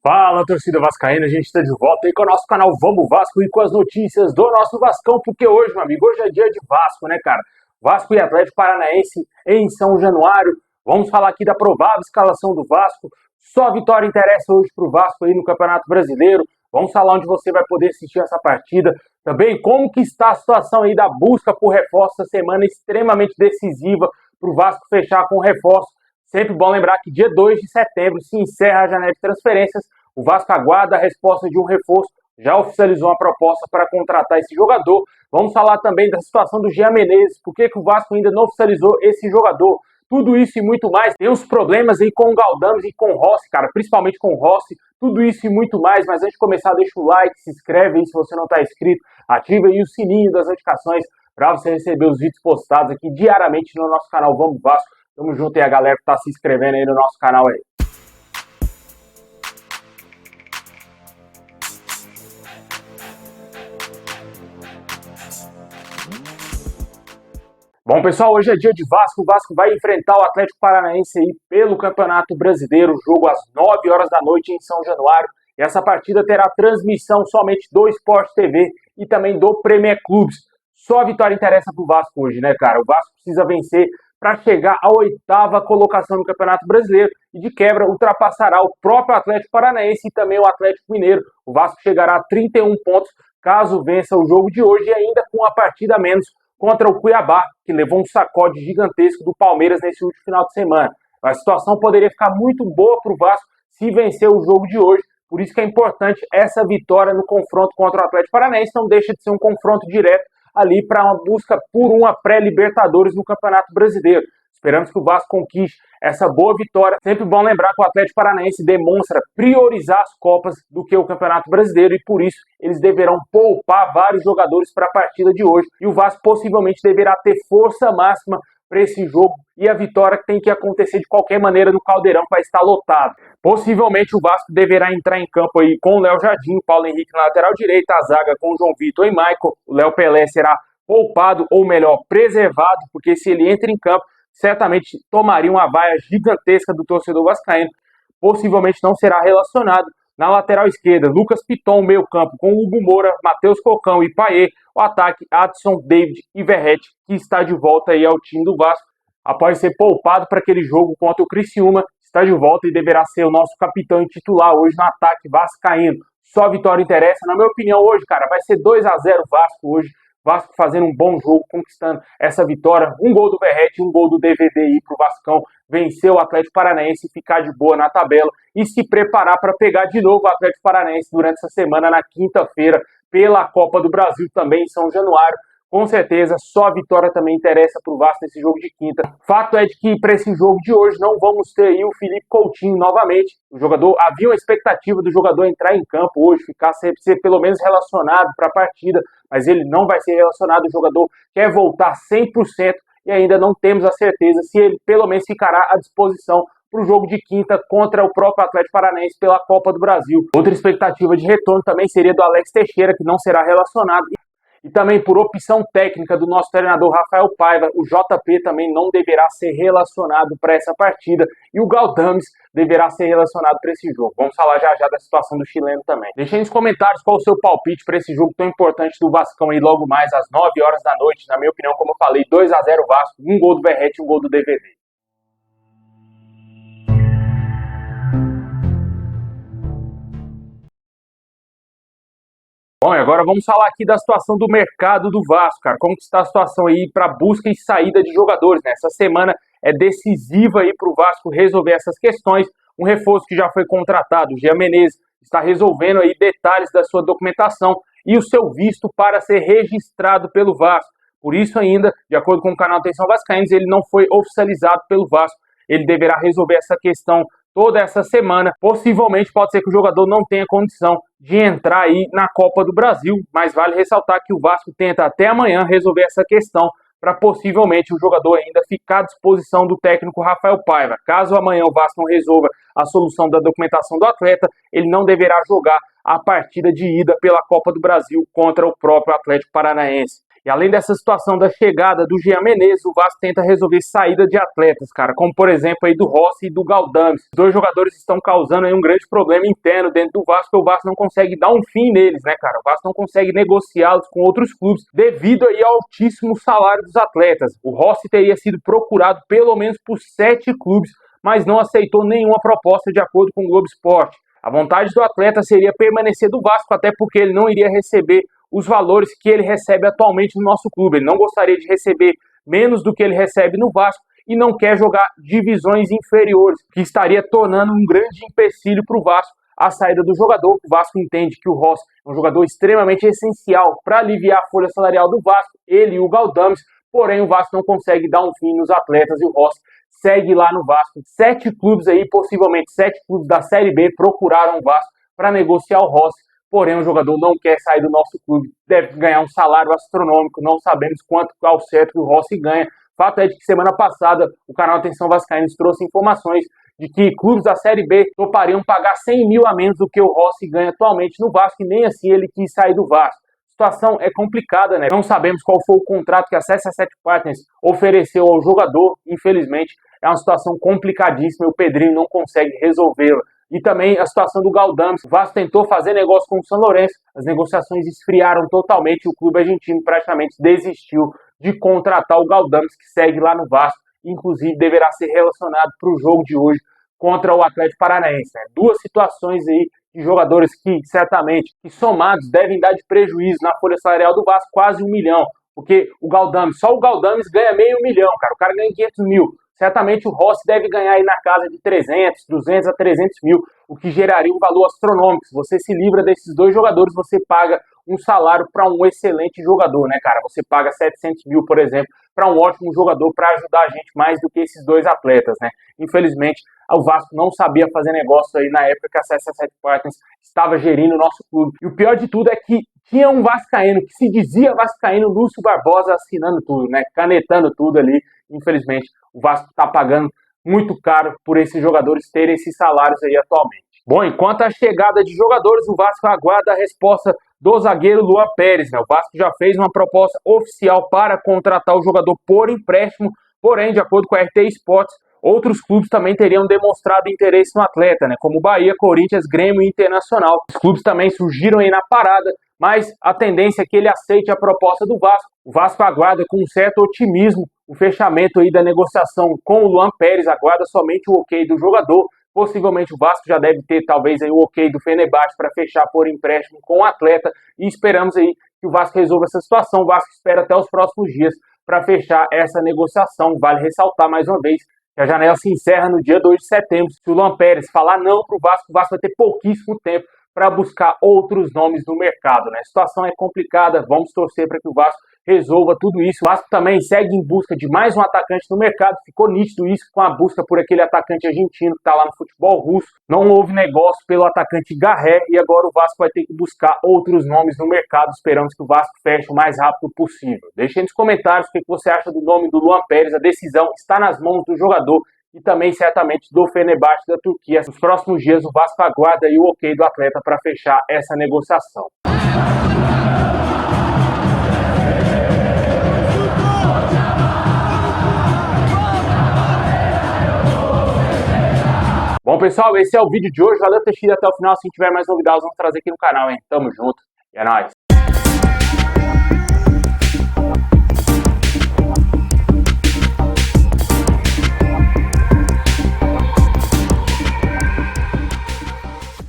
Fala, torcida vascaína, a gente está de volta aí com o nosso canal Vamos Vasco e com as notícias do nosso Vascão, porque hoje, meu amigo, hoje é dia de Vasco, né, cara? Vasco e Atlético Paranaense em São Januário. Vamos falar aqui da provável escalação do Vasco. Só a vitória interessa hoje pro Vasco aí no Campeonato Brasileiro. Vamos falar onde você vai poder assistir essa partida. Também como que está a situação aí da busca por reforço essa semana extremamente decisiva pro Vasco fechar com reforço. Sempre bom lembrar que dia 2 de setembro se encerra a janela de transferências. O Vasco aguarda a resposta de um reforço, já oficializou uma proposta para contratar esse jogador. Vamos falar também da situação do Jean Menezes, por que o Vasco ainda não oficializou esse jogador. Tudo isso e muito mais. Tem uns problemas aí com o Galdames e com o Rossi, cara, principalmente com o Rossi. Tudo isso e muito mais, mas antes de começar, deixa o like, se inscreve aí se você não está inscrito, ativa aí o sininho das notificações para você receber os vídeos postados aqui diariamente no nosso canal Vamos Vasco. Tamo junto aí a galera que tá se inscrevendo aí no nosso canal aí. Bom, pessoal, hoje é dia de Vasco. O Vasco vai enfrentar o Atlético Paranaense aí pelo Campeonato Brasileiro. Jogo às 9 horas da noite em São Januário. E essa partida terá transmissão somente do Sport TV e também do Premier Clubes. Só a vitória interessa pro Vasco hoje, né, cara? O Vasco precisa vencer para chegar à 8ª colocação no Campeonato Brasileiro e, de quebra, ultrapassará o próprio Atlético Paranaense e também o Atlético Mineiro. O Vasco chegará a 31 pontos caso vença o jogo de hoje e ainda com uma partida a menos contra o Cuiabá, que levou um sacode gigantesco do Palmeiras nesse último final de semana. A situação poderia ficar muito boa para o Vasco se vencer o jogo de hoje, por isso que é importante essa vitória no confronto contra o Atlético Paranaense, não deixa de ser um confronto direto ali para uma busca por uma pré-Libertadores no Campeonato Brasileiro. Esperamos que o Vasco conquiste essa boa vitória. Sempre bom lembrar que o Atlético Paranaense demonstra priorizar as Copas do que o Campeonato Brasileiro e por isso eles deverão poupar vários jogadores para a partida de hoje. E o Vasco possivelmente deverá ter força máxima para esse jogo e a vitória tem que acontecer de qualquer maneira no Caldeirão, que vai estar lotado. Possivelmente o Vasco deverá entrar em campo aí com o Léo Jardim, Paulo Henrique na lateral direita, a zaga com o João Vitor e Michael. O Léo Pelé será poupado, ou melhor, preservado, porque se ele entra em campo, certamente tomaria uma vaia gigantesca do torcedor vascaíno. Possivelmente não será relacionado. Na lateral esquerda, Lucas Piton, meio campo, com Hugo Moura, Matheus Cocão e Payet. O ataque, Adson, David e Verratti, que está de volta aí ao time do Vasco. Após ser poupado para aquele jogo contra o Criciúma, está de volta e deverá ser o nosso capitão e titular hoje no ataque vascaíno. Só a vitória interessa. Na minha opinião, hoje, cara, vai ser 2-0 Vasco hoje. Vasco fazendo um bom jogo, conquistando essa vitória. Um gol do Verratti, um gol do DVD aí pro Vascão vencer o Atlético Paranaense e ficar de boa na tabela e se preparar para pegar de novo o Atlético Paranaense durante essa semana, na quinta-feira, pela Copa do Brasil também em São Januário. Com certeza, só a vitória também interessa para o Vasco nesse jogo de quinta. Fato é de que para esse jogo de hoje não vamos ter aí o Felipe Coutinho novamente. O jogador, havia uma expectativa do jogador entrar em campo hoje, ser pelo menos relacionado para a partida, mas ele não vai ser relacionado. O jogador quer voltar 100% e ainda não temos a certeza se ele pelo menos ficará à disposição para o jogo de quinta contra o próprio Atlético Paranaense pela Copa do Brasil. Outra expectativa de retorno também seria do Alex Teixeira, que não será relacionado. E também por opção técnica do nosso treinador Rafael Paiva, o JP também não deverá ser relacionado para essa partida e o Galdames deverá ser relacionado para esse jogo. Vamos falar já da situação do chileno também. Deixe aí nos comentários qual o seu palpite para esse jogo tão importante do Vascão aí logo mais às 9 horas da noite. Na minha opinião, como eu falei, 2-0 Vasco, um gol do Verratti e um gol do DVD. Bom, e agora vamos falar aqui da situação do mercado do Vasco, cara. Como que está a situação aí para busca e saída de jogadores, né? Essa semana é decisiva aí para o Vasco resolver essas questões. Um reforço que já foi contratado, o Jean Menezes, está resolvendo aí detalhes da sua documentação e o seu visto para ser registrado pelo Vasco. Por isso ainda, de acordo com o canal Atenção Vascaínos, ele não foi oficializado pelo Vasco. Ele deverá resolver essa questão toda essa semana. Possivelmente pode ser que o jogador não tenha condição de entrar aí na Copa do Brasil, mas vale ressaltar que o Vasco tenta até amanhã resolver essa questão para possivelmente o jogador ainda ficar à disposição do técnico Rafael Paiva. Caso amanhã o Vasco não resolva a solução da documentação do atleta, ele não deverá jogar a partida de ida pela Copa do Brasil contra o próprio Atlético Paranaense. E além dessa situação da chegada do Jean Menezes, o Vasco tenta resolver saída de atletas, cara, como por exemplo aí do Rossi e do Galdames. Os dois jogadores estão causando aí um grande problema interno dentro do Vasco, porque o Vasco não consegue dar um fim neles, né, cara? O Vasco não consegue negociá-los com outros clubes devido aí ao altíssimo salário dos atletas. O Rossi teria sido procurado pelo menos por 7 clubes, mas não aceitou nenhuma proposta de acordo com o Globo Esporte. A vontade do atleta seria permanecer do Vasco, até porque ele não iria receber os valores que ele recebe atualmente no nosso clube. Ele não gostaria de receber menos do que ele recebe no Vasco e não quer jogar divisões inferiores, que estaria tornando um grande empecilho para o Vasco a saída do jogador. O Vasco entende que o Rossi é um jogador extremamente essencial para aliviar a folha salarial do Vasco, ele e o Galdames, porém o Vasco não consegue dar um fim nos atletas e o Rossi segue lá no Vasco. 7 clubes aí, possivelmente 7 clubes da Série B procuraram o Vasco para negociar o Rossi, porém o jogador não quer sair do nosso clube, deve ganhar um salário astronômico, não sabemos quanto ao certo que o Rossi ganha. Fato é de que semana passada o canal Atenção Vascaínos trouxe informações de que clubes da Série B topariam pagar 100 mil a menos do que o Rossi ganha atualmente no Vasco, e nem assim ele quis sair do Vasco. A situação é complicada, né? Não sabemos qual foi o contrato que a CSA7 Partners ofereceu ao jogador, infelizmente é uma situação complicadíssima e o Pedrinho não consegue resolvê-la. E também a situação do Galdames. O Vasco tentou fazer negócio com o São Lourenço, as negociações esfriaram totalmente e o clube argentino praticamente desistiu de contratar o Galdames, que segue lá no Vasco, inclusive deverá ser relacionado para o jogo de hoje contra o Atlético Paranaense. Né? 2 situações aí de jogadores que certamente, que somados, devem dar de prejuízo na folha salarial do Vasco quase 1 milhão, porque o Galdames, só o Galdames ganha meio milhão, cara, o cara ganha 500 mil. Certamente o Rossi deve ganhar aí na casa de 200 a 300 mil, o que geraria um valor astronômico. Se você se livra desses 2 jogadores, você paga um salário para um excelente jogador, né, cara? Você paga 700 mil, por exemplo, para um ótimo jogador para ajudar a gente mais do que esses 2 atletas, né? Infelizmente, o Vasco não sabia fazer negócio aí na época que a CSA7 Partners estava gerindo o nosso clube. E o pior de tudo é que tinha um vascaíno, que se dizia vascaíno, Lúcio Barbosa, assinando tudo, né? Canetando tudo ali. Infelizmente, o Vasco está pagando muito caro por esses jogadores terem esses salários aí atualmente. Bom, enquanto a chegada de jogadores, o Vasco aguarda a resposta do zagueiro Luan Pérez, né? O Vasco já fez uma proposta oficial para contratar o jogador por empréstimo, porém, de acordo com a RT Sports, outros clubes também teriam demonstrado interesse no atleta, né? Como Bahia, Corinthians, Grêmio e Internacional. Os clubes também surgiram aí na parada, mas a tendência é que ele aceite a proposta do Vasco. O Vasco aguarda com um certo otimismo o fechamento aí da negociação com o Luan Pérez, aguarda somente o ok do jogador. Possivelmente o Vasco já deve ter talvez aí o ok do Fenerbahçe para fechar por empréstimo com o atleta e esperamos aí que o Vasco resolva essa situação. O Vasco espera até os próximos dias para fechar essa negociação. Vale ressaltar mais uma vez que a janela se encerra no dia 2 de setembro. Se o Luan Pérez falar não para o Vasco vai ter pouquíssimo tempo para buscar outros nomes no mercado, né? A situação é complicada, vamos torcer para que o Vasco resolva tudo isso. O Vasco também segue em busca de mais um atacante no mercado, ficou nítido isso com a busca por aquele atacante argentino que está lá no futebol russo. Não houve negócio pelo atacante Garré e agora o Vasco vai ter que buscar outros nomes no mercado. Esperamos que o Vasco feche o mais rápido possível. Deixe aí nos comentários o que você acha do nome do Luan Pérez. A decisão está nas mãos do jogador e também certamente do Fenerbahçe da Turquia. Nos próximos dias o Vasco aguarda aí o ok do atleta para fechar essa negociação. Bom, pessoal, esse é o vídeo de hoje. Valeu por ter assistido até o final. Se tiver mais novidades, vamos trazer aqui no canal, hein? Tamo junto e é nóis.